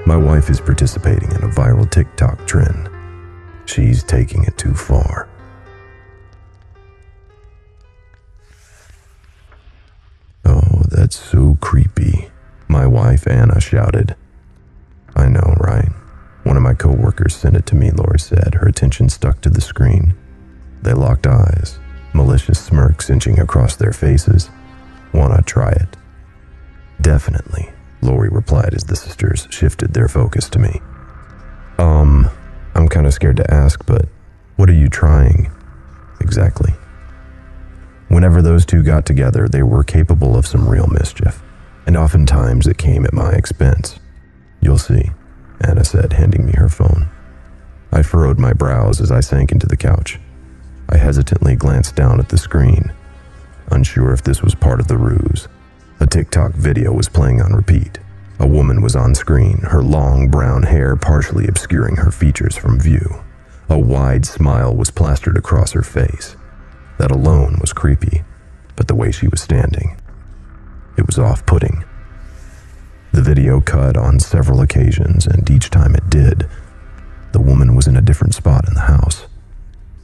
My wife is participating in a viral TikTok trend. She's taking it too far. Oh, that's so creepy, my wife Anna shouted. I know, right? One of my coworkers sent it to me, Lori said, her attention stuck to the screen. They locked eyes, malicious smirks inching across their faces. Wanna try it? Definitely, Lori replied as the sisters shifted their focus to me. I'm kinda scared to ask, but what are you trying exactly? Whenever those two got together, they were capable of some real mischief, and oftentimes it came at my expense. You'll see, Anna said, handing me her phone. I furrowed my brows as I sank into the couch. I hesitantly glanced down at the screen, unsure if this was part of the ruse. A TikTok video was playing on repeat. A woman was on screen, her long brown hair partially obscuring her features from view. A wide smile was plastered across her face. That alone was creepy, but the way she was standing, it was off-putting. The video cut on several occasions, and each time it did, the woman was in a different spot in the house,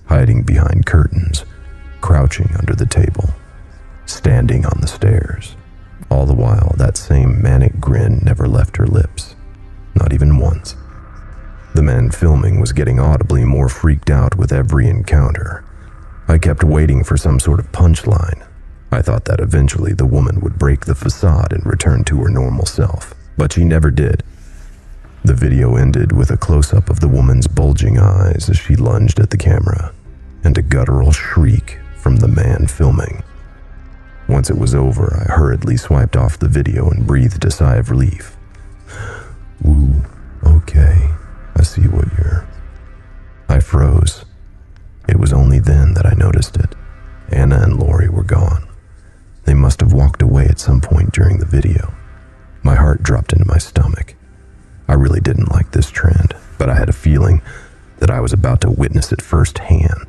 hiding behind curtains, crouching under the table, standing on the stairs. All the while, that same manic grin never left her lips, not even once. The man filming was getting audibly more freaked out with every encounter. I kept waiting for some sort of punchline. I thought that eventually the woman would break the facade and return to her normal self, but she never did. The video ended with a close-up of the woman's bulging eyes as she lunged at the camera, and a guttural shriek from the man filming. Once it was over, I hurriedly swiped off the video and breathed a sigh of relief. Ooh, okay, I see what you're... I froze. It was only then that I noticed it. Anna and Lori were gone. They must have walked away at some point during the video. My heart dropped into my stomach. I really didn't like this trend, but I had a feeling that I was about to witness it firsthand.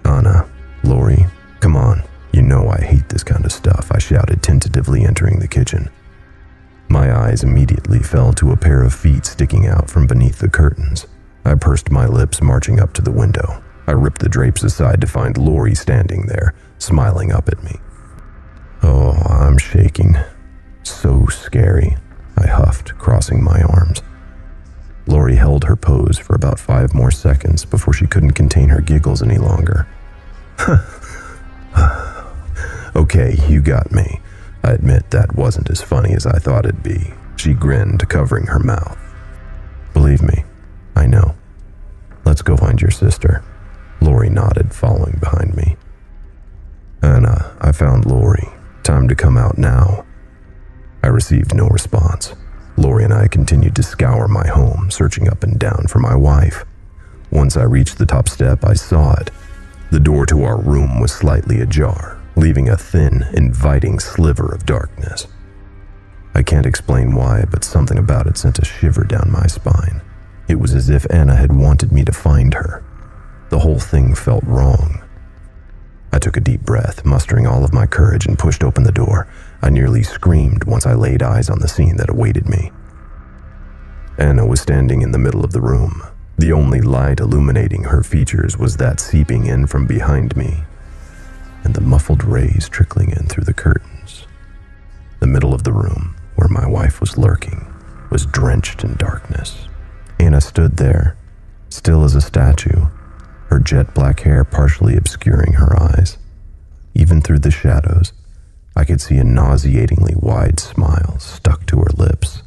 Anna, Lori, come on. You know I hate this kind of stuff, I shouted, tentatively entering the kitchen. My eyes immediately fell to a pair of feet sticking out from beneath the curtains. I pursed my lips, marching up to the window. I ripped the drapes aside to find Lori standing there, smiling up at me. Oh, I'm shaking. So scary, I huffed, crossing my arms. Lori held her pose for about 5 more seconds before she couldn't contain her giggles any longer. Okay, you got me. I admit that wasn't as funny as I thought it'd be. She grinned, covering her mouth. Believe me, I know. Let's go find your sister. Lori nodded, following behind me. Anna, I found Lori. Time to come out now. I received no response. Lori and I continued to scour my home, searching up and down for my wife. Once I reached the top step, I saw it. The door to our room was slightly ajar, leaving a thin, inviting sliver of darkness. I can't explain why, but something about it sent a shiver down my spine. It was as if Anna had wanted me to find her. The whole thing felt wrong. I took a deep breath, mustering all of my courage, and pushed open the door. I nearly screamed once I laid eyes on the scene that awaited me. Anna was standing in the middle of the room. The only light illuminating her features was that seeping in from behind me, and the muffled rays trickling in through the curtains. The middle of the room, where my wife was lurking, was drenched in darkness. Anna stood there, still as a statue, her jet black hair partially obscuring her eyes. Even through the shadows, I could see a nauseatingly wide smile stuck to her lips.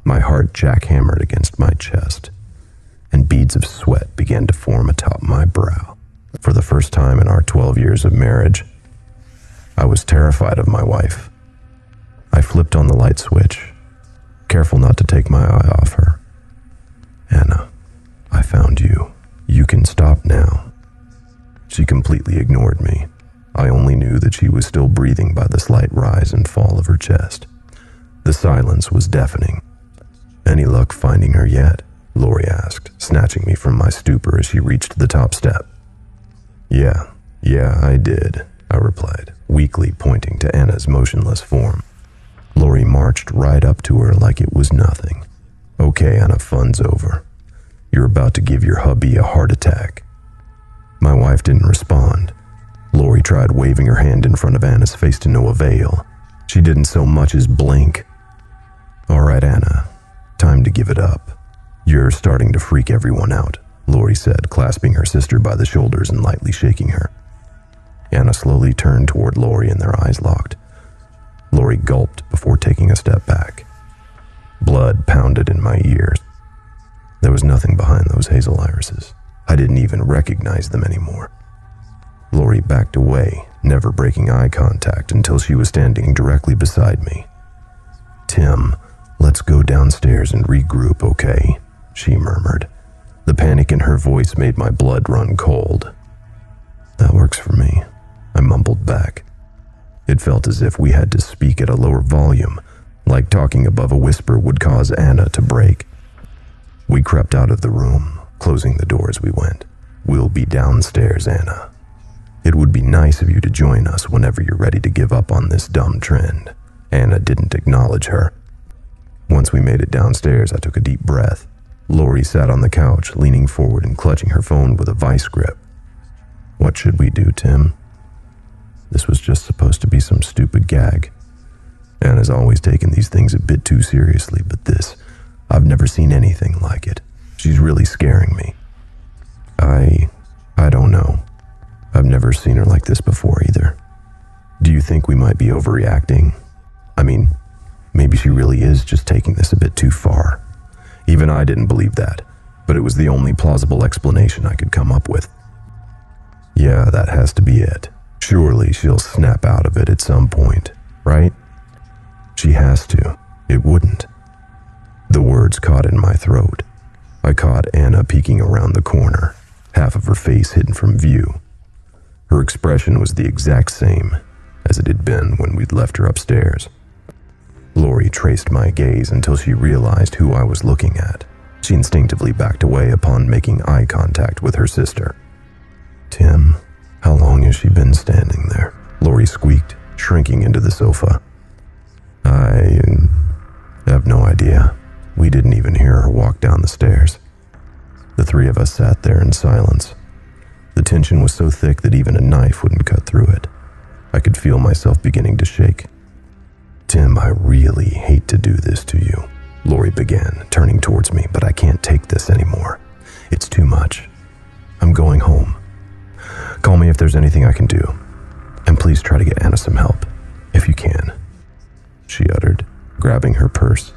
My heart jackhammered against my chest, and beads of sweat began to form atop my brow. For the first time in our 12 years of marriage, I was terrified of my wife. I flipped on the light switch, careful not to take my eye off her. Anna, I found you. You can stop now. She completely ignored me. I only knew that she was still breathing by the slight rise and fall of her chest. The silence was deafening. Any luck finding her yet? Lori asked, snatching me from my stupor as she reached the top step. Yeah, I did, I replied, weakly pointing to Anna's motionless form. Lori marched right up to her like it was nothing. Okay, Anna, fun's over. You're about to give your hubby a heart attack. My wife didn't respond. Lori tried waving her hand in front of Anna's face to no avail. She didn't so much as blink. All right, Anna, time to give it up. You're starting to freak everyone out, Lori said, clasping her sister by the shoulders and lightly shaking her. Anna slowly turned toward Lori and their eyes locked. Lori gulped before taking a step back. Blood pounded in my ears. There was nothing behind those hazel irises. I didn't even recognize them anymore. Lori backed away, never breaking eye contact until she was standing directly beside me. Tim, let's go downstairs and regroup, okay? She murmured. The panic in her voice made my blood run cold. That works for me, I mumbled back. It felt as if we had to speak at a lower volume, like talking above a whisper would cause Anna to break. We crept out of the room, closing the door as we went. We'll be downstairs, Anna. It would be nice of you to join us whenever you're ready to give up on this dumb trend. Anna didn't acknowledge her. Once we made it downstairs, I took a deep breath. Lori sat on the couch, leaning forward and clutching her phone with a vice grip. What should we do, Tim? This was just supposed to be some stupid gag. Anna's always taken these things a bit too seriously, but this, I've never seen anything like it. She's really scaring me. I don't know. I've never seen her like this before either. Do you think we might be overreacting? I mean, maybe she really is just taking this a bit too far. Even I didn't believe that, but it was the only plausible explanation I could come up with. Yeah, that has to be it. Surely she'll snap out of it at some point, right? She has to. It wouldn't. The words caught in my throat. I caught Anna peeking around the corner, half of her face hidden from view. Her expression was the exact same as it had been when we'd left her upstairs. Lori traced my gaze until she realized who I was looking at. She instinctively backed away upon making eye contact with her sister. Tim, how long has she been standing there? Lori squeaked, shrinking into the sofa. I have no idea. We didn't even hear her walk down the stairs. The three of us sat there in silence. The tension was so thick that even a knife wouldn't cut through it. I could feel myself beginning to shake. Tim, I really hate to do this to you, Lori began, turning towards me, but I can't take this anymore. It's too much. I'm going home. Call me if there's anything I can do. And please try to get Anna some help, if you can, she uttered, grabbing her purse.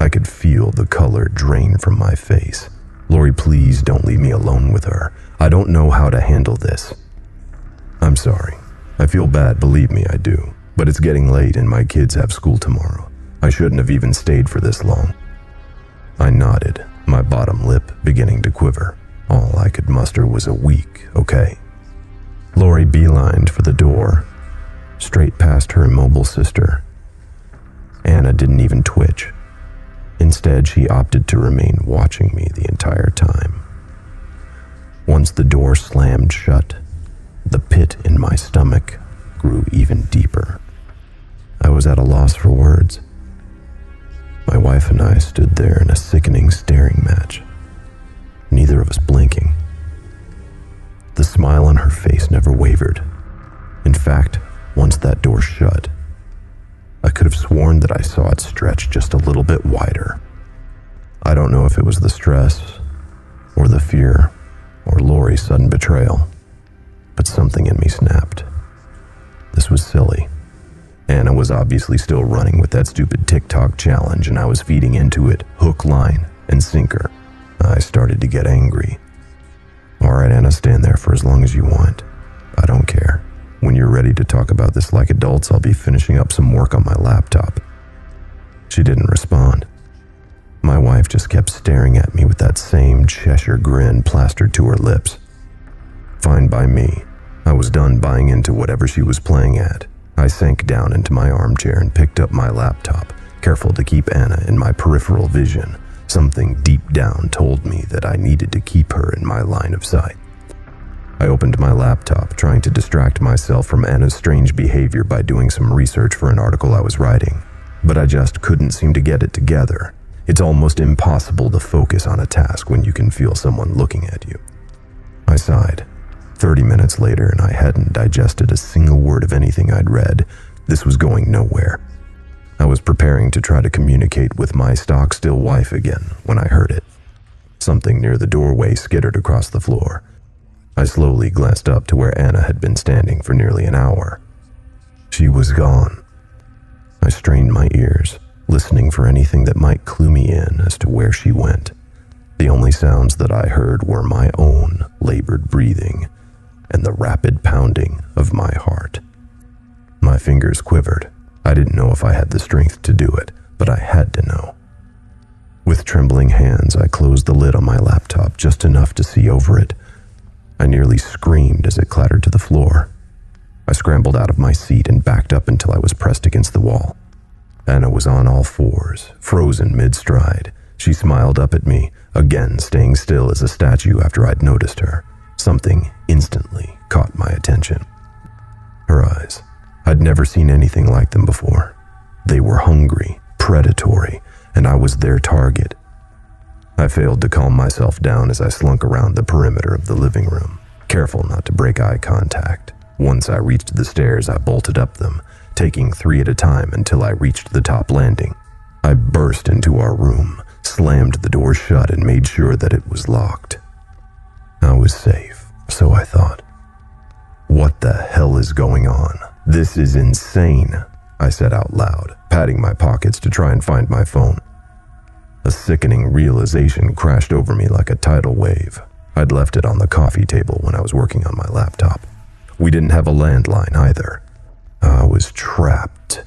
I could feel the color drain from my face. Lori, please don't leave me alone with her. I don't know how to handle this. I'm sorry. I feel bad, believe me, I do. But it's getting late and my kids have school tomorrow. I shouldn't have even stayed for this long. I nodded, my bottom lip beginning to quiver. All I could muster was a week, okay? Lori beelined for the door, straight past her immobile sister. Anna didn't even twitch. Instead, she opted to remain watching me the entire time. Once the door slammed shut, the pit in my stomach grew even deeper. I was at a loss for words. My wife and I stood there in a sickening staring match, neither of us blinking. The smile on her face never wavered. In fact, once that door shut, I could have sworn that I saw it stretch just a little bit wider. I don't know if it was the stress, or the fear, or Lori's sudden betrayal, but something in me snapped. This was silly. Anna was obviously still running with that stupid Tik Tok challenge, and I was feeding into it, hook, line, and sinker. I started to get angry. All right, Anna, stand there for as long as you want. I don't care. When you're ready to talk about this like adults, I'll be finishing up some work on my laptop. She didn't respond. My wife just kept staring at me with that same Cheshire grin plastered to her lips. Fine by me. I was done buying into whatever she was playing at. I sank down into my armchair and picked up my laptop, careful to keep Anna in my peripheral vision. Something deep down told me that I needed to keep her in my line of sight. I opened my laptop, trying to distract myself from Anna's strange behavior by doing some research for an article I was writing, but I just couldn't seem to get it together. It's almost impossible to focus on a task when you can feel someone looking at you. I sighed. 30 minutes later, and I hadn't digested a single word of anything I'd read. This was going nowhere. I was preparing to try to communicate with my stock-still wife again when I heard it. Something near the doorway skittered across the floor. I slowly glanced up to where Anna had been standing for nearly an hour. She was gone. I strained my ears, listening for anything that might clue me in as to where she went. The only sounds that I heard were my own labored breathing and the rapid pounding of my heart. My fingers quivered. I didn't know if I had the strength to do it, but I had to know. With trembling hands, I closed the lid on my laptop just enough to see over it. I nearly screamed as it clattered to the floor. I scrambled out of my seat and backed up until I was pressed against the wall. Anna was on all fours, frozen mid-stride. She smiled up at me, again staying still as a statue after I'd noticed her. Something instantly caught my attention. Her eyes. I'd never seen anything like them before. They were hungry, predatory, and I was their target. I failed to calm myself down as I slunk around the perimeter of the living room, careful not to break eye contact. Once I reached the stairs, I bolted up them, taking 3 at a time until I reached the top landing. I burst into our room, slammed the door shut, and made sure that it was locked. I was safe, so I thought. What the hell is going on? This is insane, I said out loud, patting my pockets to try and find my phone. A sickening realization crashed over me like a tidal wave. I'd left it on the coffee table when I was working on my laptop. We didn't have a landline either. I was trapped.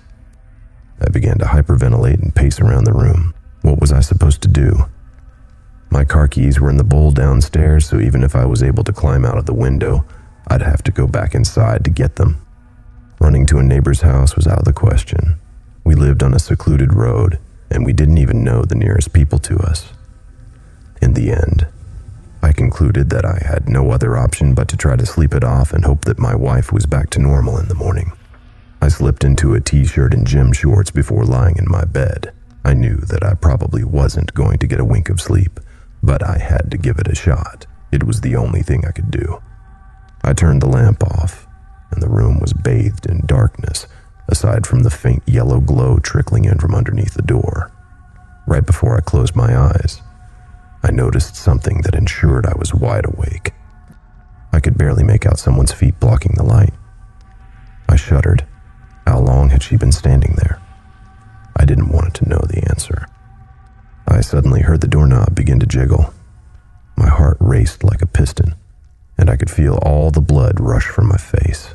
I began to hyperventilate and pace around the room. What was I supposed to do? My car keys were in the bowl downstairs, so even if I was able to climb out of the window, I'd have to go back inside to get them. Running to a neighbor's house was out of the question. We lived on a secluded road, and we didn't even know the nearest people to us. In the end, I concluded that I had no other option but to try to sleep it off and hope that my wife was back to normal in the morning. I slipped into a t-shirt and gym shorts before lying in my bed. I knew that I probably wasn't going to get a wink of sleep, but I had to give it a shot. It was the only thing I could do. I turned the lamp off, and the room was bathed in darkness, aside from the faint yellow glow trickling in from underneath the door. Right before I closed my eyes, I noticed something that ensured I was wide awake. I could barely make out someone's feet blocking the light. I shuddered. How long had she been standing there? I didn't want to know the answer. I suddenly heard the doorknob begin to jiggle. My heart raced like a piston, and I could feel all the blood rush from my face.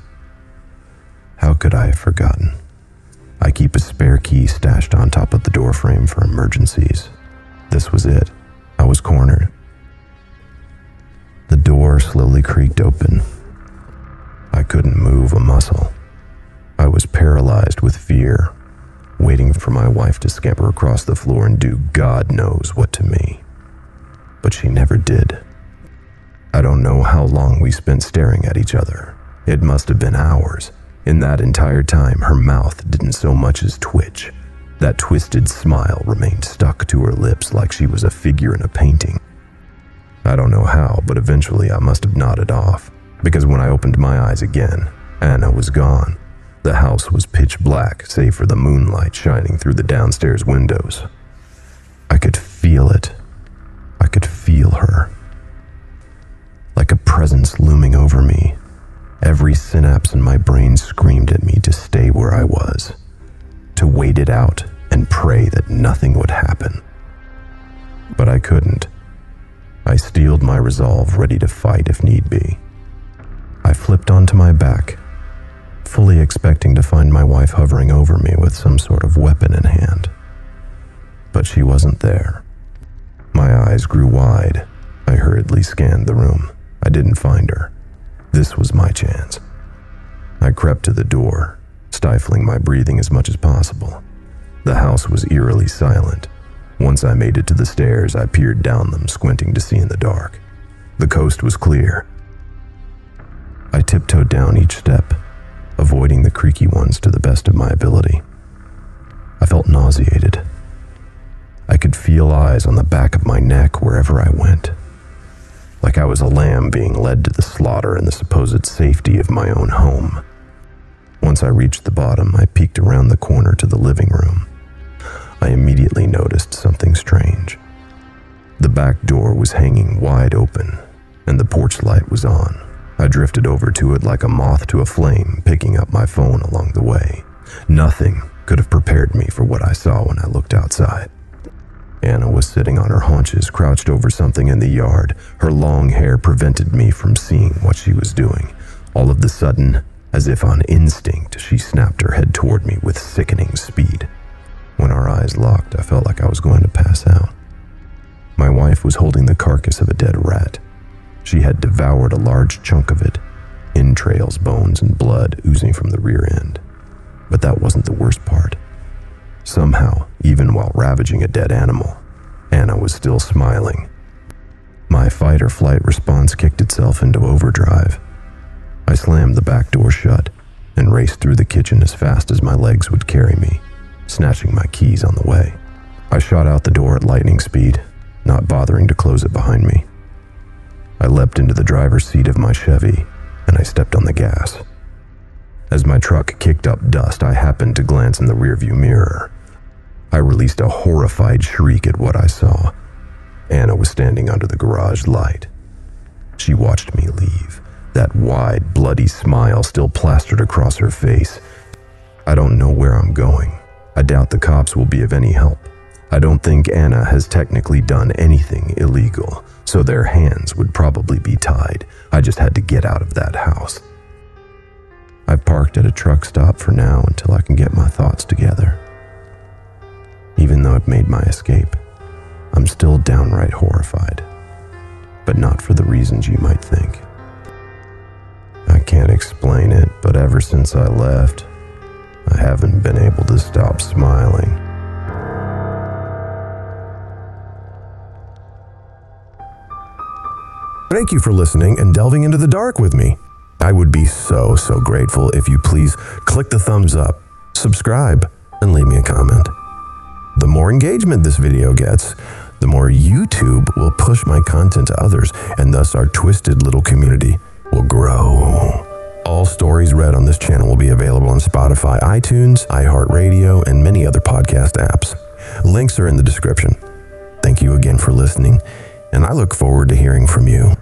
How could I have forgotten? I keep a spare key stashed on top of the doorframe for emergencies. This was it. I was cornered. The door slowly creaked open. I couldn't move a muscle. I was paralyzed with fear, waiting for my wife to scamper across the floor and do God knows what to me. But she never did. I don't know how long we spent staring at each other. It must have been hours. In that entire time, her mouth didn't so much as twitch. That twisted smile remained stuck to her lips like she was a figure in a painting. I don't know how, but eventually I must have nodded off, because when I opened my eyes again, Anna was gone. The house was pitch black, save for the moonlight shining through the downstairs windows. I could feel it. I could feel her. Like a presence looming over me. Every synapse in my brain screamed at me to stay where I was, to wait it out and pray that nothing would happen. But I couldn't. I steeled my resolve, ready to fight if need be. I flipped onto my back, fully expecting to find my wife hovering over me with some sort of weapon in hand. But she wasn't there. My eyes grew wide. I hurriedly scanned the room. I didn't find her. This was my chance. I crept to the door, stifling my breathing as much as possible. The house was eerily silent. Once I made it to the stairs, I peered down them, squinting to see in the dark. The coast was clear. I tiptoed down each step, avoiding the creaky ones to the best of my ability. I felt nauseated. I I could feel eyes on the back of my neck wherever I went, like I was a lamb being led to the slaughter in the supposed safety of my own home. Once I reached the bottom, I peeked around the corner to the living room. I immediately noticed something strange. The back door was hanging wide open, and the porch light was on. I drifted over to it like a moth to a flame, picking up my phone along the way. Nothing could have prepared me for what I saw when I looked outside. Anna was sitting on her haunches, crouched over something in the yard. Her long hair prevented me from seeing what she was doing. All of a sudden, as if on instinct, she snapped her head toward me with sickening speed. When our eyes locked, I felt like I was going to pass out. My wife was holding the carcass of a dead rat. She had devoured a large chunk of it, entrails, bones, and blood oozing from the rear end. But that wasn't the worst part. Somehow, even while ravaging a dead animal, Anna was still smiling. My fight or flight response kicked itself into overdrive. I slammed the back door shut and raced through the kitchen as fast as my legs would carry me, snatching my keys on the way. I shot out the door at lightning speed, not bothering to close it behind me. I leapt into the driver's seat of my Chevy, and I stepped on the gas. As my truck kicked up dust, I happened to glance in the rearview mirror. I released a horrified shriek at what I saw. Anna was standing under the garage light. She watched me leave, that wide, bloody smile still plastered across her face. I don't know where I'm going. I doubt the cops will be of any help. I don't think Anna has technically done anything illegal, so their hands would probably be tied. I just had to get out of that house. I've parked at a truck stop for now until I can get my thoughts together. Even though it made my escape, I'm still downright horrified, but not for the reasons you might think. I can't explain it, but ever since I left, I haven't been able to stop smiling. Thank you for listening and delving into the dark with me. I would be so grateful if you please click the thumbs up, subscribe, and leave me a comment. The more engagement this video gets, the more YouTube will push my content to others, and thus our twisted little community will grow. All stories read on this channel will be available on Spotify, iTunes, iHeartRadio, and many other podcast apps. Links are in the description. Thank you again for listening, and I look forward to hearing from you.